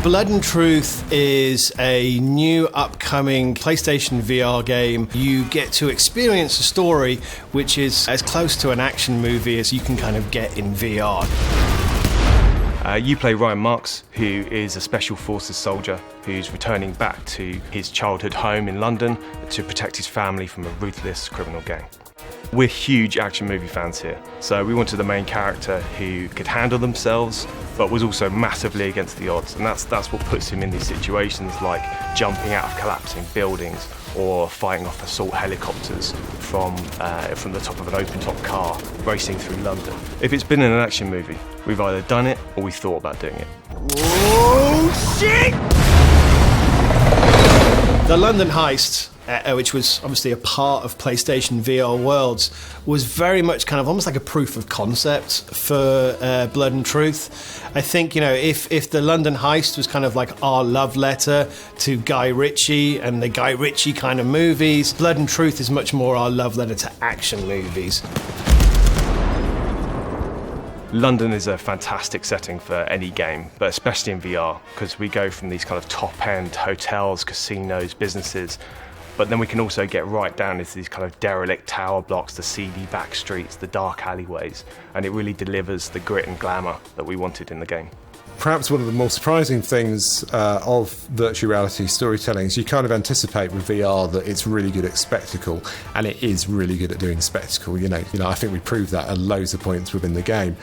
Blood and Truth is a new upcoming PlayStation VR game. You get to experience a story which is as close to an action movie as you can kind of get in VR. You play Ryan Marks, who is a Special Forces soldier who's returning back to his childhood home in London to protect his family from a ruthless criminal gang. We're huge action movie fans here, so we wanted the main character who could handle themselves but was also massively against the odds, and that's what puts him in these situations like jumping out of collapsing buildings or fighting off assault helicopters from the top of an open-top car racing through London. If it's been in an action movie, we've either done it or we thought about doing it. Oh shit! The London Heist, which was obviously a part of PlayStation VR Worlds, was very much kind of almost like a proof of concept for Blood and Truth. I think, you know, if the London Heist was kind of like our love letter to Guy Ritchie and the Guy Ritchie kind of movies, Blood and Truth is much more our love letter to action movies. London is a fantastic setting for any game, but especially in VR, because we go from these kind of top-end hotels, casinos, businesses, but then we can also get right down into these kind of derelict tower blocks, the seedy back streets, the dark alleyways, and it really delivers the grit and glamour that we wanted in the game. Perhaps one of the more surprising things of virtual reality storytelling is you kind of anticipate with VR that it's really good at spectacle, and it is really good at doing spectacle. You know, I think we proved that at loads of points within the game.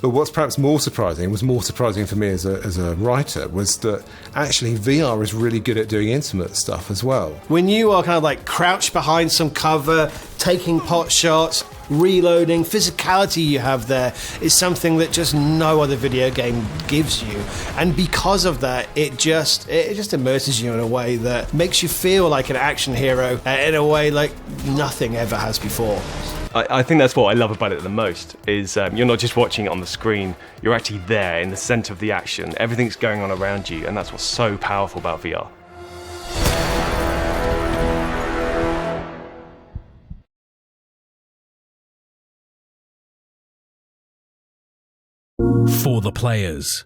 But what's perhaps more surprising, was more surprising for me as a writer, was that actually VR is really good at doing intimate stuff as well. When you are kind of like crouched behind some cover, taking pot shots, reloading, physicality you have there is something that just no other video game gives you, and because of that it just immerses you in a way that makes you feel like an action hero in a way like nothing ever has before. I think that's what I love about it the most, is you're not just watching it on the screen, you're actually there in the centre of the action, everything's going on around you, and that's what's so powerful about VR. For the players.